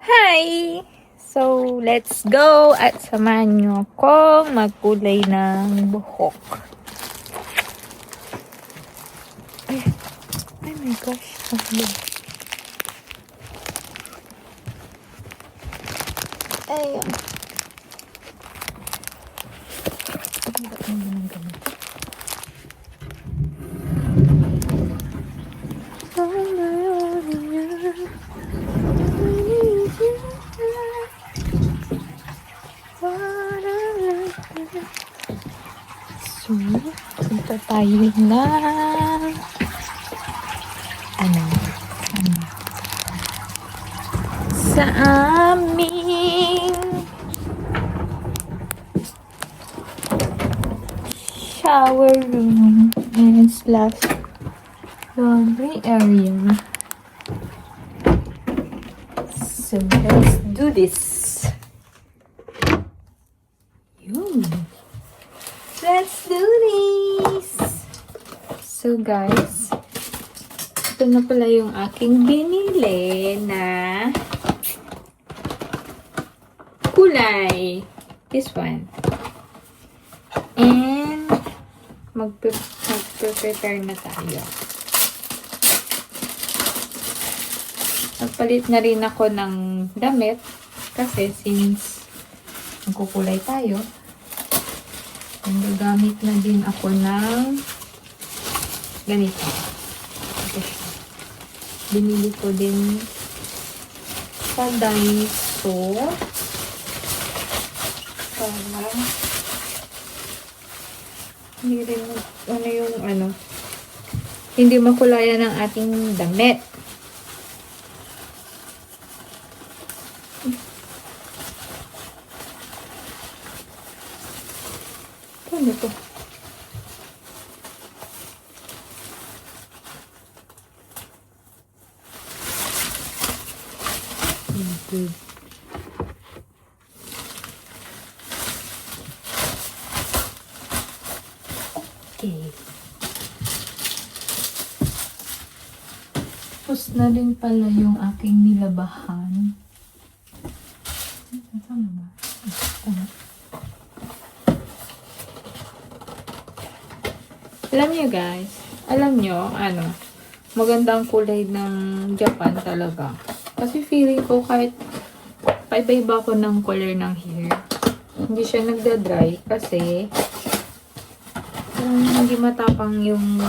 Hi! So, let's go at samahan nyo akong magkulay ng buhok. Ay, oh my gosh. Ayun. So, punta tayo na sa aming shower room and slash laundry area. So, let's do this. Let's do this! So guys, ito na pala yung aking binili na kulay. This one. And magpe-prepare na tayo. Nagpalit na rin ako ng damit kasi since magkukulay tayo, gagamit na din ako ng ganito. Ito siya. Binili ko din sa Daiso para hindi rin hindi makulayan ng ating damit. Ano to? Okay. Tapos na rin pala yung aking nilabahan. Tama ba? Tama. Alam nyo, maganda ang kulay ng Japan talaga. Kasi feeling ko kahit paiba-iba ko ng color ng hair, hindi siya nagda-dry kasi hindi matapang yung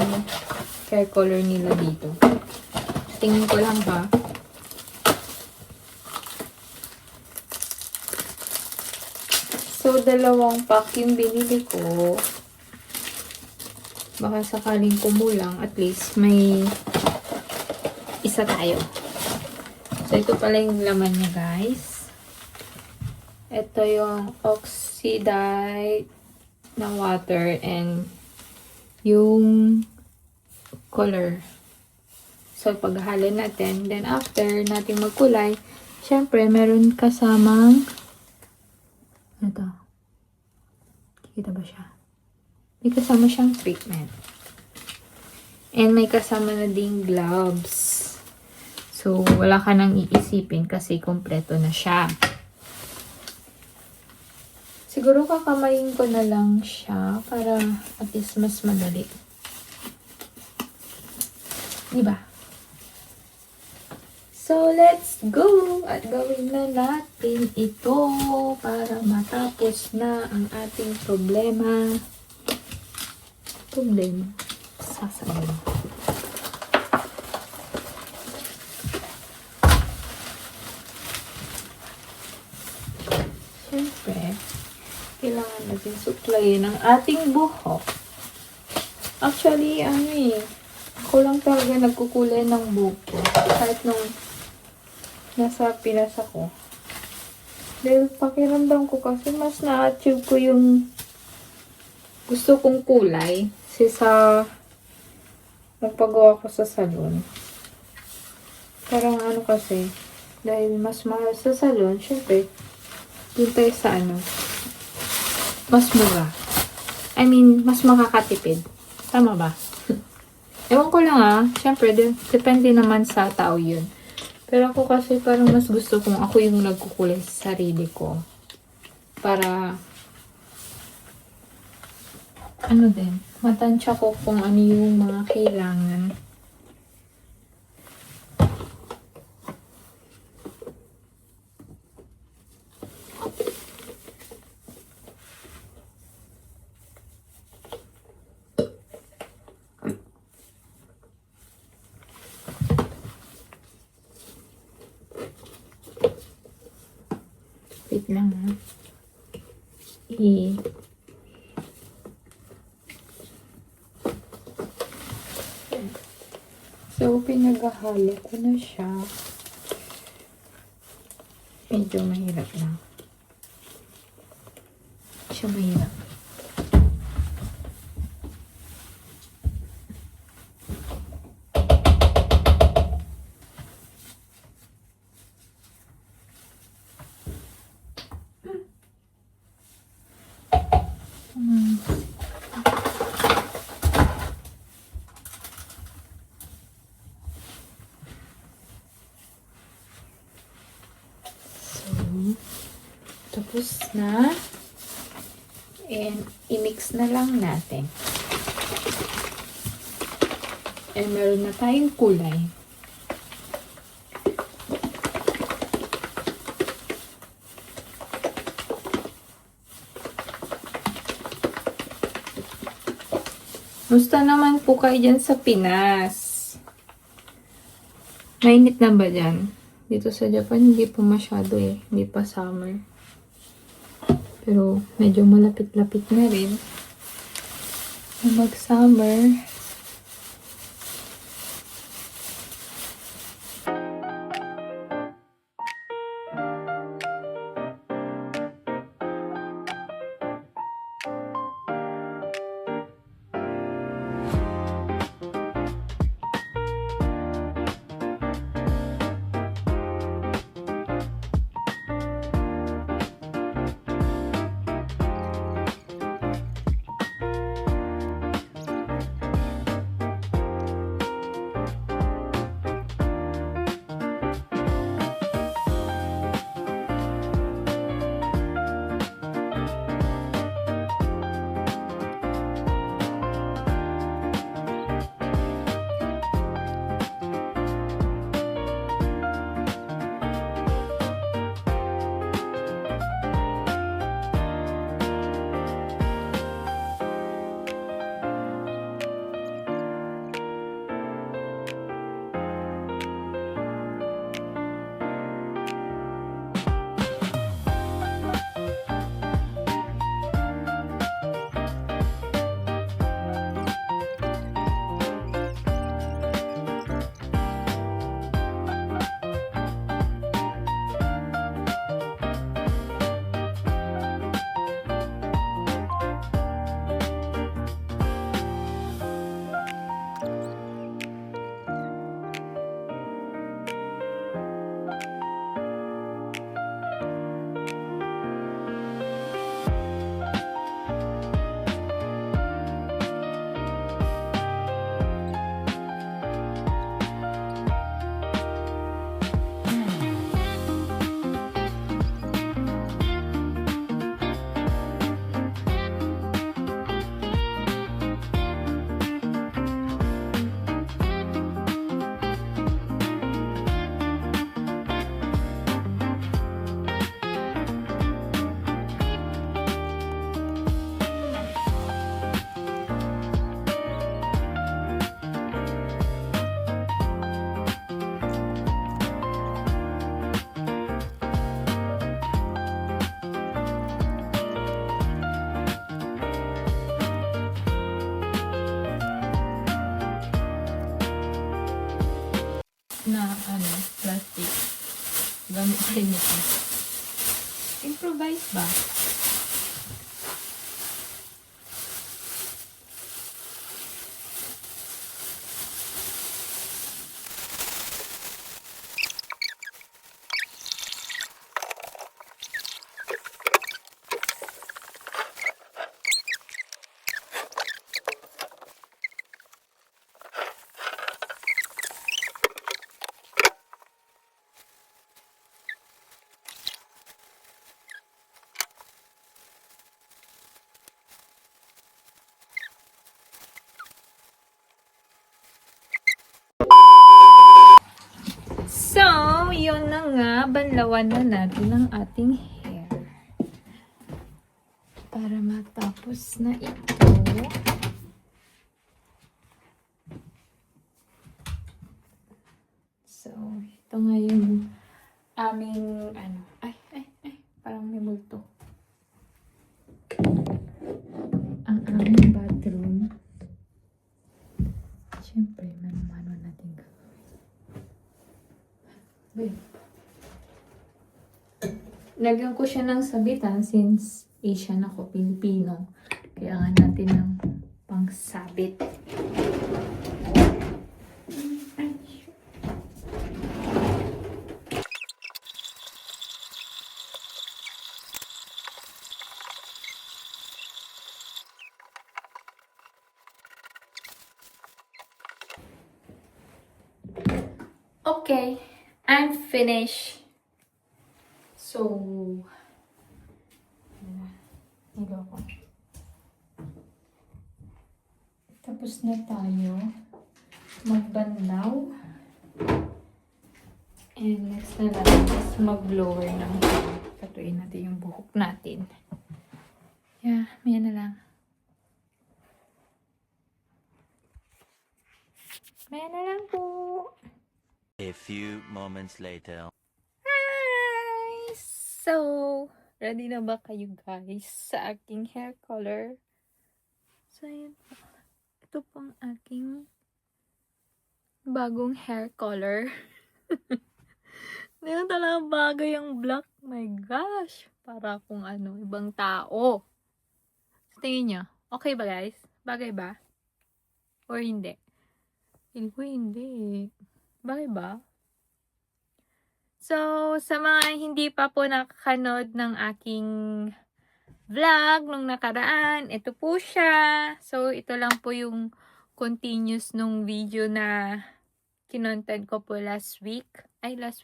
hair color nila dito. Tingin ko lang ba. So, 2 pack yung binili ko. Baka sakaling kumulang, at least may isa tayo. So, ito pala yung laman niya, guys. Ito yung oxidized na water and yung color. So, paghalo natin. Then, after natin magkulay, syempre, meron kasamang ito. Kita ba siya? May kasama siyang treatment. And may kasama na ding gloves. So, wala ka nang iisipin kasi kompleto na siya. Siguro kakamayin ko na lang siya para at least mas madali. Diba? So, let's go! At gawin na natin ito para matapos na ang ating problema. Sasabihin. Siyempre, kailangan natin suklayin ang ating buhok. Actually, ako lang talaga nagkukulay ng buhok ko. Kahit nung nasa Pinas ako. Dahil pakiramdam ko kasi mas na-achieve ko yung gusto kong kulay. Kasi sa nagpagawa ko sa salon. Parang kasi, dahil mas mahal sa salon, syempre, dun tayo sa mas mura. Mas makakatipid. Tama ba? Ewan ko lang syempre, depende naman sa tao yun. Pero ako kasi parang mas gusto kong ako yung nagkukulay sa sarili ko. Para, ano din, matansya ko kung ano yung mga kailangan. Wait lang ha. So, pinaghahalo ko na siya. Medyo mahirap lang. Siya mahirap. Tapos na. And, i-mix na lang natin. And, meron na tayong kulay. Musta naman po kayo dyan sa Pinas? Mainit na ba dyan? Dito sa Japan, hindi pa masyado eh. Hindi pa summer. Pero, medyo malapit-lapit na rin. Mag-summer. Plastic. Gamit pa rin ito. Improvise ba? binabanlawan na natin ang ating hair. Para matapos na ito. So, ito nga yung aming, parang may multo. Ang aming bathroom. Siyempre, mano natin gagawin. Wait. Lagyan ko siya ng sabitan since Asian ako, Pilipino. Kaya nga natin ng pangsabit. Okay, I'm finished. So, higa ko. Tapos na tayo magbanlaw. And next na natin is mag-blower ng hair. Katuin natin yung buhok natin. Yeah, may na lang. May na lang po. A few moments later. Hi! So, ready na ba kayo guys sa aking hair color? So, yun po. Ito pong aking bagong hair color. Hindi na talaga bagay ang black. My gosh! Para akong ibang tao. So, tingin nyo, okay ba guys? Bagay ba? Or hindi? Hindi ko hindi. Bagay ba? So, sa mga hindi pa po nakakanood ng aking vlog nung nakaraan, ito po siya. So, ito lang po yung continuous nung video na kinontent ko po last week. Last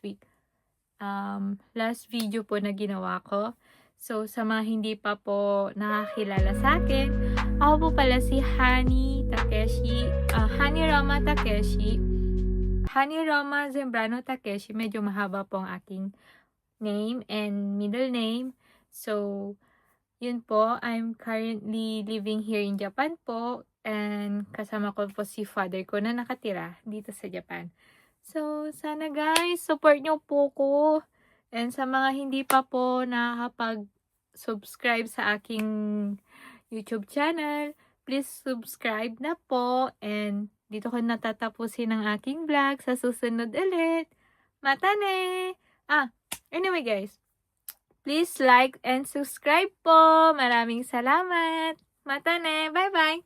video po na ginawa ko. So, sa mga hindi pa po nakakilala sa akin, ako po pala si Hani Roma Takeshi. Hani Roma Zembrano Takeshi. Medyo mahaba po ang aking name and middle name. So, yun po. I'm currently living here in Japan po. And kasama ko po si father ko na nakatira dito sa Japan. So, sana guys, support nyo po ko. And sa mga hindi pa po nakakapag-subscribe sa aking YouTube channel, please subscribe na po. And dito ko natatapusin ang aking vlog. Sa susunod ulit. Matane! Anyway guys. Please like and subscribe po. Maraming salamat. Matane! Bye-bye!